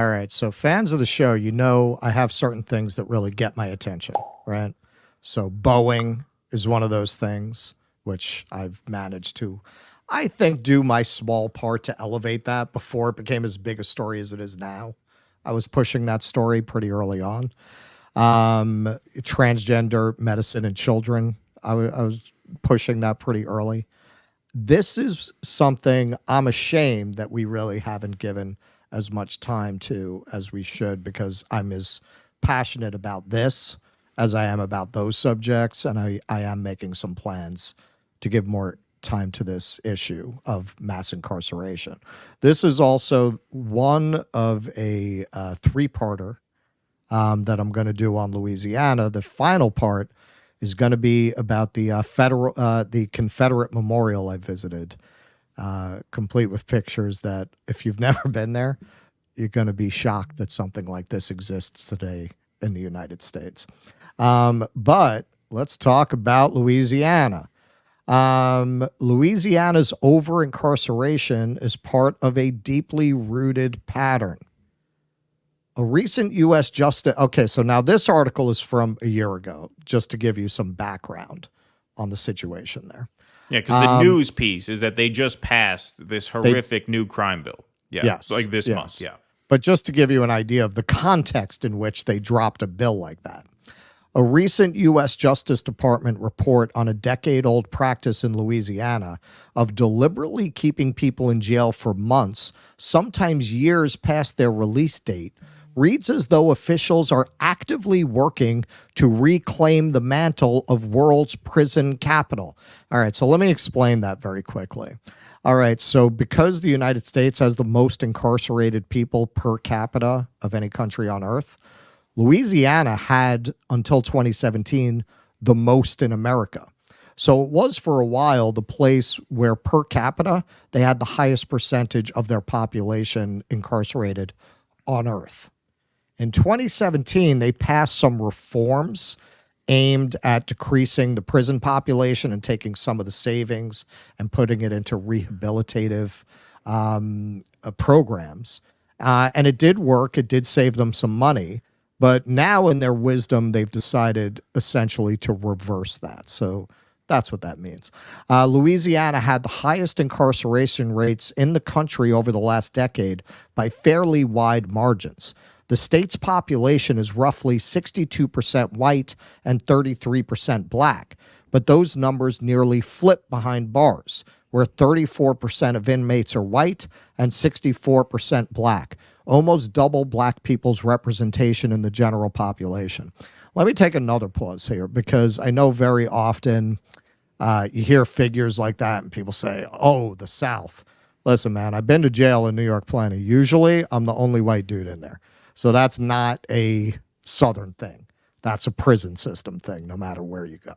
All right, so fans of the show, you know I have certain things that really get my attention, right? So Boeing is one of those things, which I've managed to, I think, do my small part to elevate that before it became as big a story as it is now. I was pushing that story pretty early on. Transgender medicine in children, I was pushing that pretty early. This is something I'm ashamed that we really haven't given as much time to as we should, because I'm as passionate about this as I am about those subjects, and I am making some plans to give more time to this issue of mass incarceration. This is also one of a three-parter that I'm going to do on Louisiana. The final part is going to be about the Confederate memorial I visited, complete with pictures that, if you've never been there, you're going to be shocked that something like this exists today in the United States. But let's talk about Louisiana. Louisiana's over-incarceration is part of a deeply rooted pattern. A recent U.S. justice... Okay, so now this article is from a year ago, just to give you some background on the situation there. Yeah, because the news piece is that they just passed this horrific new crime bill. Yeah, yes, like this month, yeah. But just to give you an idea of the context in which they dropped a bill like that. A recent U.S. Justice Department report on a decade-old practice in Louisiana of deliberately keeping people in jail for months, sometimes years past their release date, reads as though officials are actively working to reclaim the mantle of world's prison capital. All right, so let me explain that very quickly. All right, so because the United States has the most incarcerated people per capita of any country on earth, Louisiana had, until 2017, the most in America. So it was for a while the place where per capita they had the highest percentage of their population incarcerated on earth. In 2017, they passed some reforms aimed at decreasing the prison population and taking some of the savings and putting it into rehabilitative programs. And it did work. It did save them some money. But now, in their wisdom, they've decided essentially to reverse that. So that's what that means. Louisiana had the highest incarceration rates in the country over the last decade by fairly wide margins. The state's population is roughly 62% white and 33% black, but those numbers nearly flip behind bars, where 34% of inmates are white and 64% black, almost double black people's representation in the general population. Let me take another pause here, because I know very often you hear figures like that and people say, oh, the South. Listen, man, I've been to jail in New York plenty. Usually I'm the only white dude in there. So that's not a Southern thing. That's a prison system thing, no matter where you go.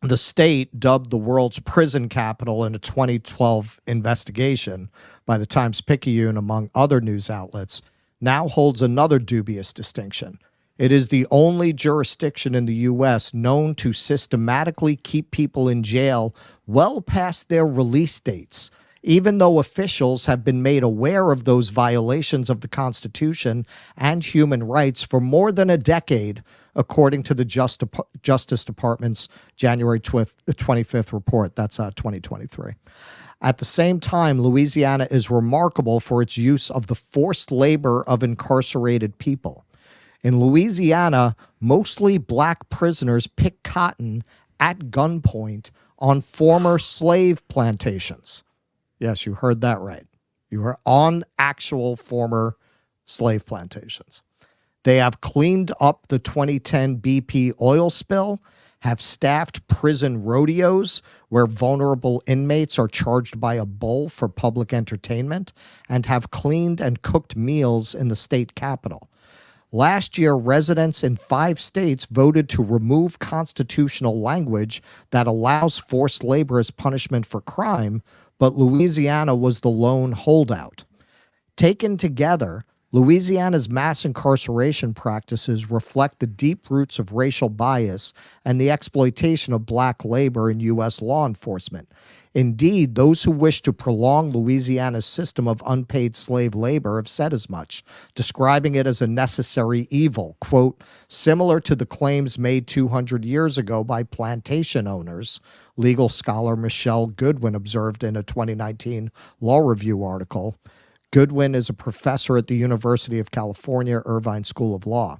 The state, dubbed the world's prison capital in a 2012 investigation by the Times-Picayune, among other news outlets, now holds another dubious distinction. It is the only jurisdiction in the U.S. known to systematically keep people in jail well past their release dates, even though officials have been made aware of those violations of the Constitution and human rights for more than a decade, according to the Justice Department's January 25th report. That's 2023. At the same time, Louisiana is remarkable for its use of the forced labor of incarcerated people. In Louisiana, mostly black prisoners pick cotton at gunpoint on former slave plantations. Yes, you heard that right. You are on actual former slave plantations. They have cleaned up the 2010 BP oil spill, have staffed prison rodeos where vulnerable inmates are charged by a bull for public entertainment, and have cleaned and cooked meals in the state capitol. Last year, residents in 5 states voted to remove constitutional language that allows forced labor as punishment for crime, but Louisiana was the lone holdout. Taken together, Louisiana's mass incarceration practices reflect the deep roots of racial bias and the exploitation of black labor in U.S. law enforcement. Indeed, those who wish to prolong Louisiana's system of unpaid slave labor have said as much, describing it as a necessary evil, quote, similar to the claims made 200 years ago by plantation owners, legal scholar Michelle Goodwin observed in a 2019 Law Review article. Goodwin is a professor at the University of California, Irvine School of Law.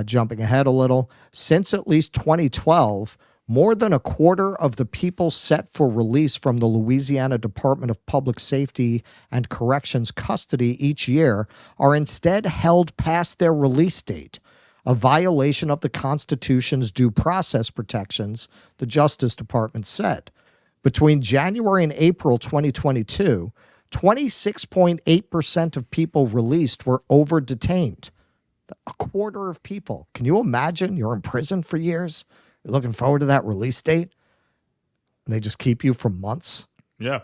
Jumping ahead a little, since at least 2012, more than a quarter of the people set for release from the Louisiana Department of Public Safety and Corrections custody each year are instead held past their release date, a violation of the Constitution's due process protections, the Justice Department said. Between January and April 2022, 26.8% of people released were over-detained. A quarter of people. Can you imagine? You're in prison for years. You're looking forward to that release date. And they just keep you for months. Yeah.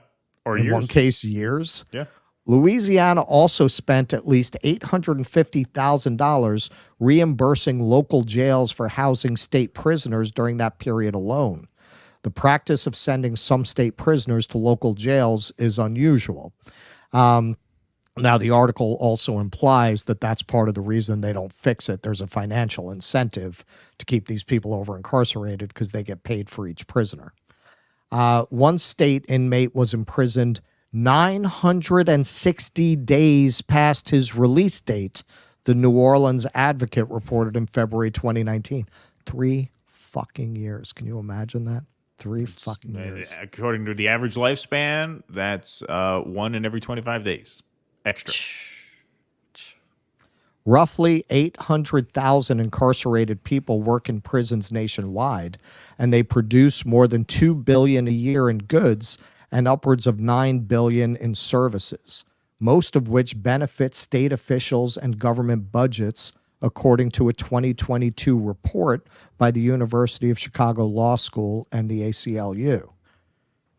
Or in years. one case, years. Yeah. Louisiana also spent at least $850,000 reimbursing local jails for housing state prisoners during that period alone. The practice of sending some state prisoners to local jails is unusual. Now, the article also implies that that's part of the reason they don't fix it. There's a financial incentive to keep these people over incarcerated because they get paid for each prisoner. One state inmate was imprisoned 960 days past his release date, the New Orleans Advocate reported in February 2019. 3 fucking years. Can you imagine that? 3 fucking years. According to the average lifespan, that's 1 in every 25 days. Extra. Roughly 800,000 incarcerated people work in prisons nationwide, and they produce more than $2 billion a year in goods and upwards of $9 billion in services, most of which benefit state officials and government budgets, according to a 2022 report by the University of Chicago Law School and the ACLU.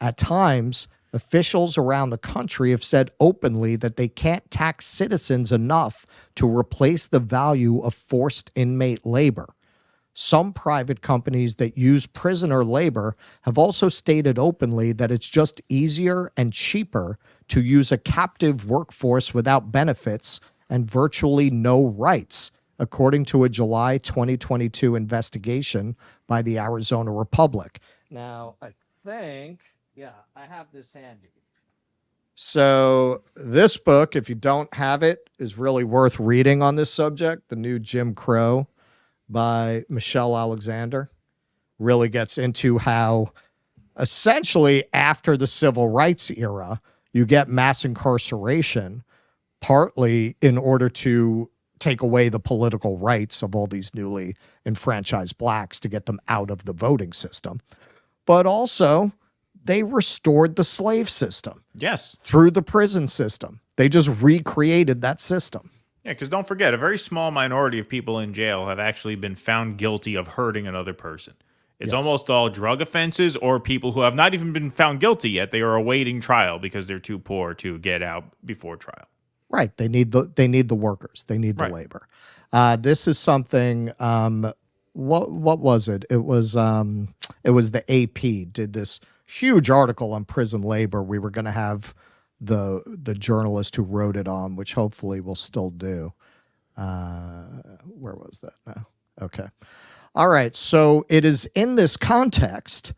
At times, officials around the country have said openly that they can't tax citizens enough to replace the value of forced inmate labor. Some private companies that use prisoner labor have also stated openly that it's just easier and cheaper to use a captive workforce without benefits and virtually no rights, according to a July 2022 investigation by the Arizona Republic. Now, I think... yeah, I have this handy. So this book, if you don't have it, is really worth reading on this subject. The New Jim Crow by Michelle Alexander really gets into how essentially after the civil rights era, you get mass incarceration, partly in order to take away the political rights of all these newly enfranchised blacks to get them out of the voting system. But also, they restored the slave system. Yes. Through the prison system. They just recreated that system. Yeah, because don't forget, a very small minority of people in jail have actually been found guilty of hurting another person. It's almost all drug offenses or people who have not even been found guilty yet. They are awaiting trial because they're too poor to get out before trial. Right. They need the workers. They need the labor. This is something. What was it? It was the AP did this huge article on prison labor. We were going to have the journalist who wrote it on, which hopefully we'll still do. Where was that now? Okay. All right. So it is in this context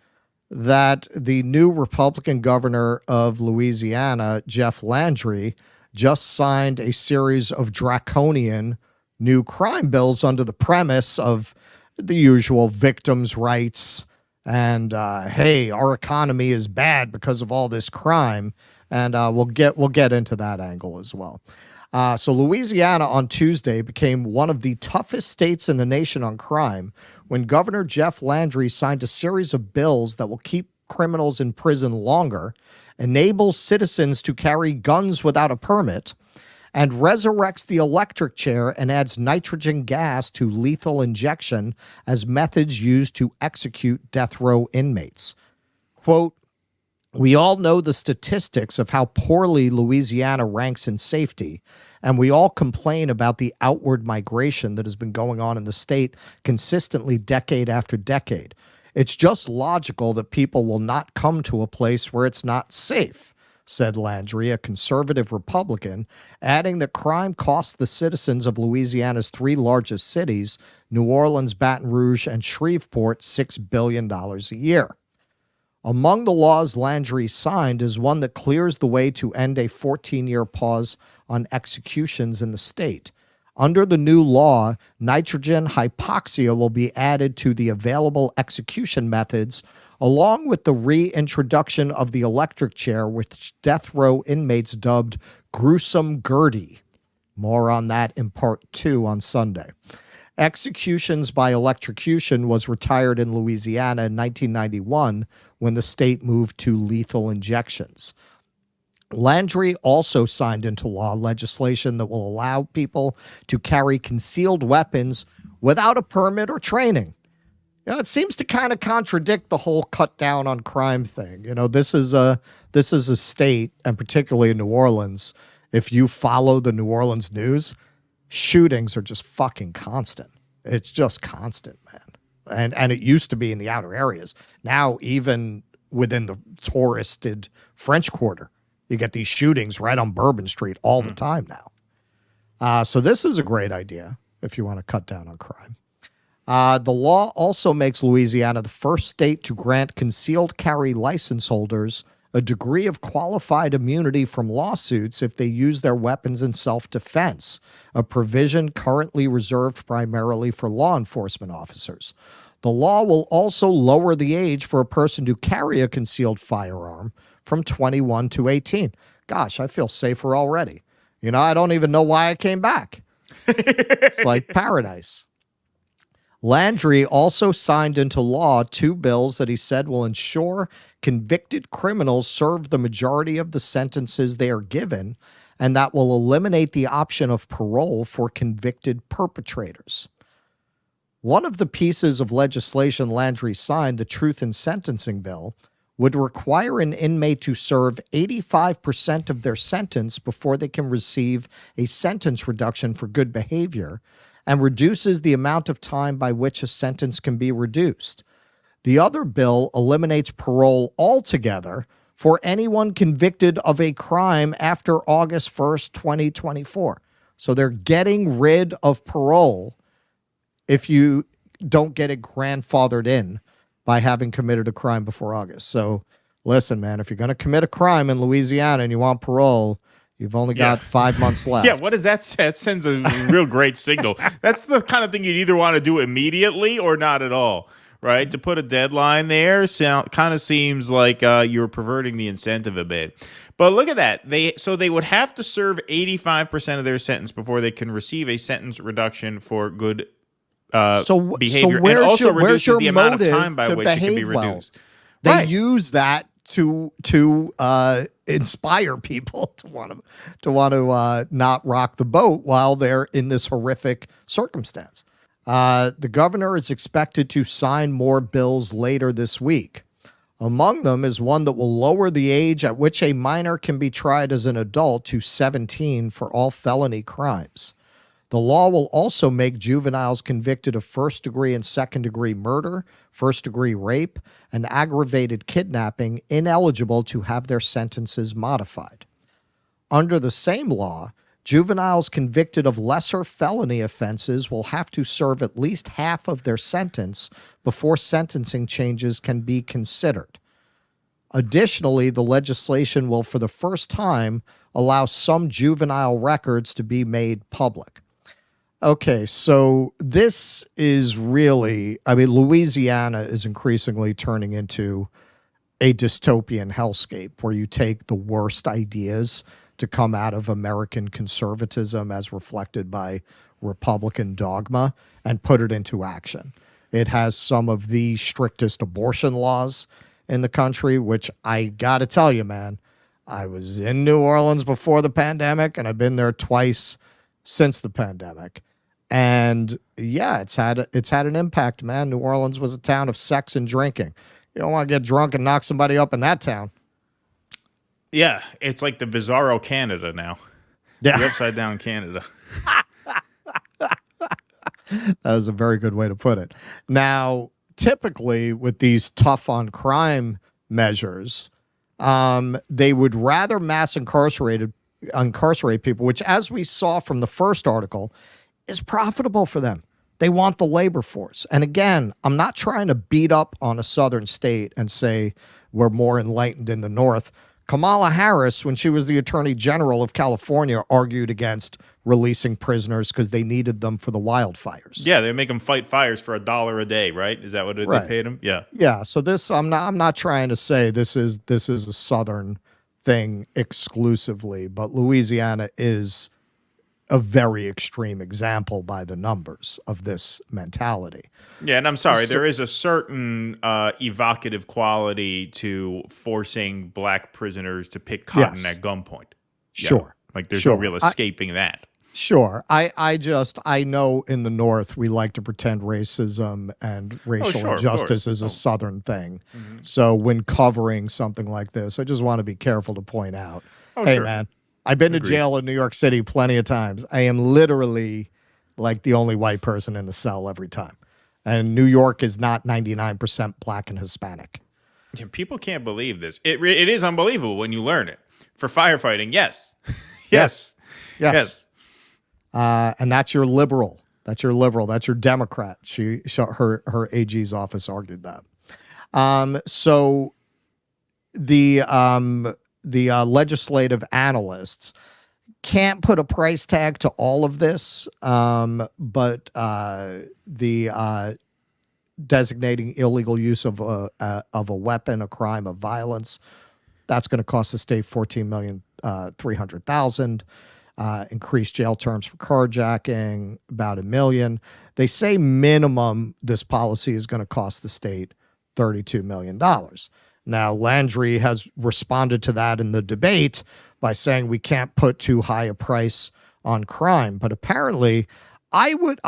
that the new Republican governor of Louisiana, Jeff Landry, just signed a series of draconian new crime bills under the premise of the usual victims' rights and, hey, our economy is bad because of all this crime. And we'll get into that angle as well. So Louisiana on Tuesday became one of the toughest states in the nation on crime when Governor Jeff Landry signed a series of bills that will keep criminals in prison longer, enable citizens to carry guns without a permit, and resurrects the electric chair and adds nitrogen gas to lethal injection as methods used to execute death row inmates. Quote, "We all know the statistics of how poorly Louisiana ranks in safety, and we all complain about the outward migration that has been going on in the state consistently decade after decade. It's just logical that people will not come to a place where it's not safe, said Landry, a conservative Republican, adding that crime costs the citizens of Louisiana's three largest cities, New Orleans, Baton Rouge, and Shreveport, $6 billion a year. Among the laws Landry signed is one that clears the way to end a 14-year pause on executions in the state. Under the new law, nitrogen hypoxia will be added to the available execution methods, along with the reintroduction of the electric chair, which death row inmates dubbed gruesome Gertie. More on that in part 2 on Sunday. Executions by electrocution was retired in Louisiana in 1991 when the state moved to lethal injections. Landry also signed into law legislation that will allow people to carry concealed weapons without a permit or training. You know, it seems to kind of contradict the whole cut down on crime thing. You know, this is a state, and particularly in New Orleans, if you follow the New Orleans news, shootings are just fucking constant. It's just constant, man. And it used to be in the outer areas. Now, even within the touristed French Quarter, you get these shootings right on Bourbon Street all the time now. So this is a great idea if you want to cut down on crime. The law also makes Louisiana the first state to grant concealed carry license holders a degree of qualified immunity from lawsuits if they use their weapons in self-defense, a provision currently reserved primarily for law enforcement officers. The law will also lower the age for a person to carry a concealed firearm from 21 to 18. Gosh, I feel safer already. You know, I don't even know why I came back. It's like paradise. Landry also signed into law 2 bills that he said will ensure convicted criminals serve the majority of the sentences they are given, and that will eliminate the option of parole for convicted perpetrators. One of the pieces of legislation Landry signed, the Truth in Sentencing Bill, would require an inmate to serve 85% of their sentence before they can receive a sentence reduction for good behavior, and reduces the amount of time by which a sentence can be reduced. The other bill eliminates parole altogether for anyone convicted of a crime after August 1st, 2024. So they're getting rid of parole if you don't get it grandfathered in by having committed a crime before August. So listen, man, if you're going to commit a crime in Louisiana and you want parole, you've only got 5 months left. Yeah, what does that say? That sends a real great signal. That's the kind of thing you'd either want to do immediately or not at all, right? To put a deadline there kind of seems like you're perverting the incentive a bit. But look at that. They would have to serve 85% of their sentence before they can receive a sentence reduction for good behavior, and also reduces the amount of time by which it can be reduced. They use that to inspire people to want to not rock the boat while they're in this horrific circumstance. The governor is expected to sign more bills later this week. Among them is one that will lower the age at which a minor can be tried as an adult to 17 for all felony crimes. The law will also make juveniles convicted of first-degree and second-degree murder, first-degree rape, and aggravated kidnapping ineligible to have their sentences modified. Under the same law, juveniles convicted of lesser felony offenses will have to serve at least half of their sentence before sentencing changes can be considered. Additionally, the legislation will, for the first time, allow some juvenile records to be made public. Okay, so this is really, Louisiana is increasingly turning into a dystopian hellscape where you take the worst ideas to come out of American conservatism as reflected by Republican dogma and put it into action. It has some of the strictest abortion laws in the country, which I got to tell you, man, I was in New Orleans before the pandemic and I've been there twice since the pandemic. And yeah, it's had an impact, man. New Orleans was a town of sex and drinking. You don't want to get drunk and knock somebody up in that town. Yeah, it's like the bizarro Canada now. Yeah. The upside down Canada. That was a very good way to put it. Now, typically with these tough on crime measures, they would rather mass incarcerate people, which, as we saw from the first article, is profitable for them. They want the labor force. And again, I'm not trying to beat up on a southern state and say we're more enlightened in the North. Kamala Harris, when she was the Attorney General of California, argued against releasing prisoners because they needed them for the wildfires. Yeah, they make them fight fires for $1 a day, right? Is that what they paid them? Yeah. Yeah. So this, I'm not trying to say this is a southern thing exclusively, but Louisiana is a very extreme example by the numbers of this mentality. Yeah, and I'm sorry, there is a certain evocative quality to forcing black prisoners to pick cotton at gunpoint. Sure. Yeah, like there's no real escaping that. Sure. I know in the North we like to pretend racism and racial injustice is a Southern thing. Mm-hmm. So when covering something like this, I just want to be careful to point out, hey, man, I've been to jail in New York City plenty of times. I am literally like the only white person in the cell every time. And New York is not 99% black and Hispanic. Yeah, people can't believe this. It is unbelievable when you learn it. For firefighting, yes. Yes. And that's your liberal. That's your liberal. That's your Democrat. Her AG's office argued that. So the legislative analysts can't put a price tag to all of this, but the designating illegal use of a weapon a crime of violence, that's going to cost the state $14,300,000. Increased jail terms for carjacking, about $1 million. They say minimum this policy is going to cost the state $32 million. Now, Landry has responded to that in the debate by saying we can't put too high a price on crime. But apparently, I would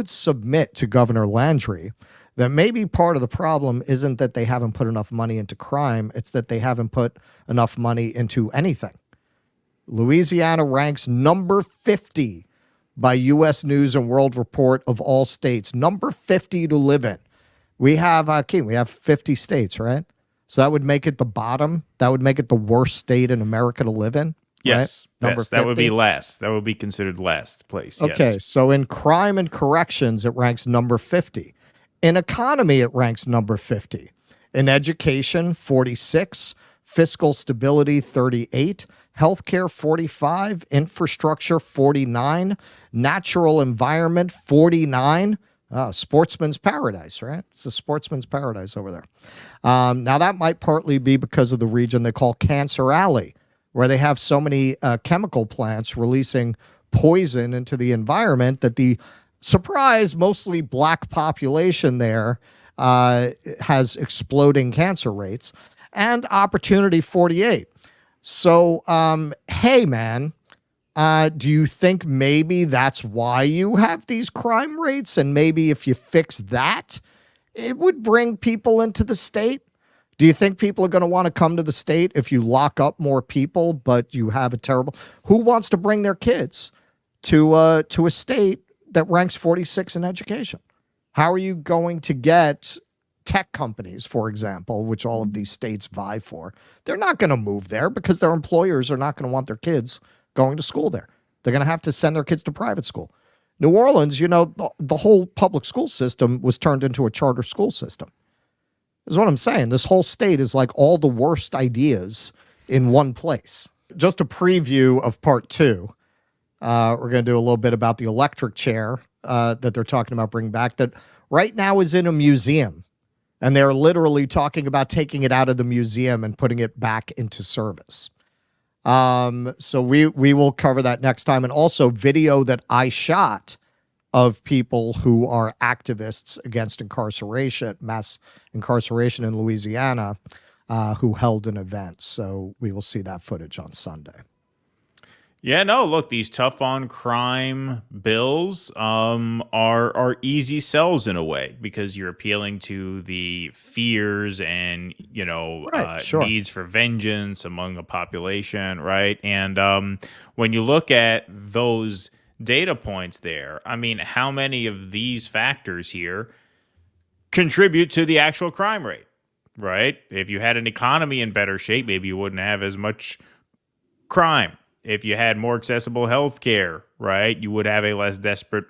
submit to Governor Landry that maybe part of the problem isn't that they haven't put enough money into crime. It's that they haven't put enough money into anything. Louisiana ranks number 50 by U.S. News and World Report of all states. Number 50 to live in. We have, we have 50 states, right? So that would make it the bottom. That would make it the worst state in America to live in. Yes. Right? Number 50? That would be last. That would be considered last place. Okay. Yes. So in crime and corrections, it ranks number 50. In economy, it ranks number 50. In education, 46. Fiscal stability, 38. Healthcare, 45. Infrastructure, 49. Natural environment, 49. Sportsman's paradise, right? It's a sportsman's paradise over there. Now, that might partly be because of the region they call Cancer Alley, where they have so many chemical plants releasing poison into the environment that the surprise, mostly black population there has exploding cancer rates. And Opportunity 48. So, hey, man, do you think maybe that's why you have these crime rates? And maybe if you fix that, it would bring people into the state? Do you think people are going to want to come to the state if you lock up more people, but you have a terrible... Who wants to bring their kids to a state that ranks 46 in education? How are you going to get tech companies, for example, which all of these states vie for? They're not going to move there because their employers are not going to want their kids going to school there. They're going to have to send their kids to private school. New Orleans, the whole public school system was turned into a charter school system. Is what I'm saying. This whole state is like all the worst ideas in one place. Just a preview of part 2. We're going to do a little bit about the electric chair that they're talking about bringing back, that right now is in a museum. And they're literally talking about taking it out of the museum and putting it back into service. So we will cover that next time. And also video that I shot of people who are activists against incarceration, mass incarceration in Louisiana, who held an event. So we will see that footage on Sunday. Yeah, no, look, these tough on crime bills are easy sells in a way, because you're appealing to the fears and, needs for vengeance among a population, right? And when you look at those data points there, I mean, how many of these factors here contribute to the actual crime rate, right? If you had an economy in better shape, maybe you wouldn't have as much crime. If you had more accessible health care, right, you would have a less desperate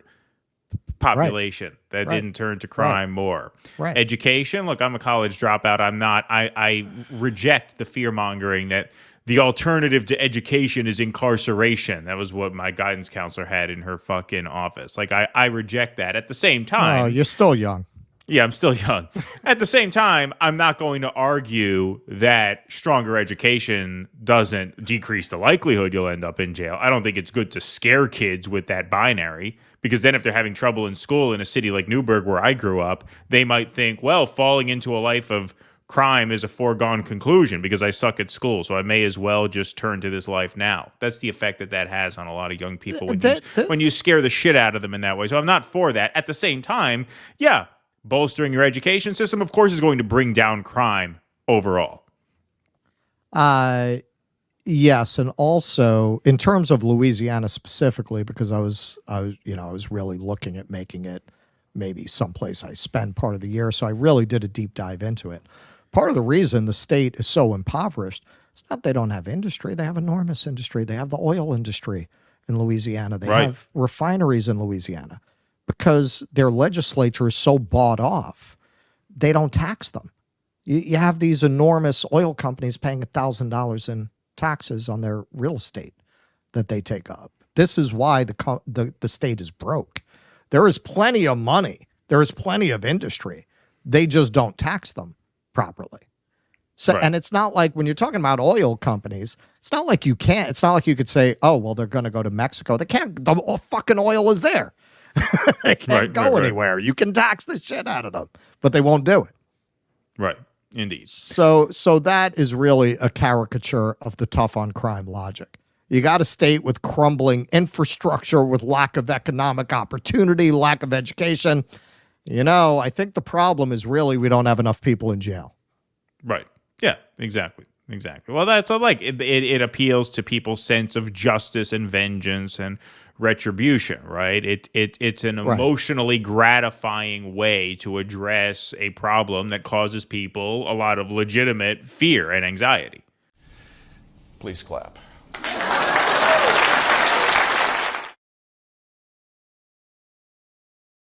population that didn't turn to crime more. Right. Education, look, I'm a college dropout. I reject the fear-mongering that the alternative to education is incarceration. That was what my guidance counselor had in her fucking office. Like, I reject that. At the same time... Oh, you're still young. Yeah, I'm still young. At the same time, I'm not going to argue that stronger education doesn't decrease the likelihood you'll end up in jail. I don't think it's good to scare kids with that binary, because then if they're having trouble in school in a city like Newburgh, where I grew up, they might think, well, falling into a life of crime is a foregone conclusion because I suck at school, so I may as well just turn to this life now. That's the effect that has on a lot of young people when you scare the shit out of them in that way. So I'm not for that. At the same time, yeah, bolstering your education system, of course, is going to bring down crime overall. Yes, and also in terms of Louisiana specifically, because I was really looking at making it maybe someplace I spend part of the year, so I really did a deep dive into it. Part of the reason the state is so impoverished is not they don't have industry; they have enormous industry. They have the oil industry in Louisiana. They have refineries in Louisiana. Because their legislature is so bought off, they don't tax them. You have these enormous oil companies paying $1,000 in taxes on their real estate that they take up. This is why the state is broke. There is plenty of money. There is plenty of industry. They just don't tax them properly. So, and it's not like when you're talking about oil companies, it's not like you could say, oh, well, they're going to go to Mexico. They can't. The fucking oil is there. They can't go anywhere. You can tax the shit out of them, but they won't do it. Right. Indeed. So that is really a caricature of the tough on crime logic. You got a state with crumbling infrastructure, with lack of economic opportunity, lack of education. I think the problem is really we don't have enough people in jail. Right. Yeah, exactly. Well, that's like it appeals to people's sense of justice and vengeance and retribution, right? It's an emotionally gratifying way to address a problem that causes people a lot of legitimate fear and anxiety. Please clap.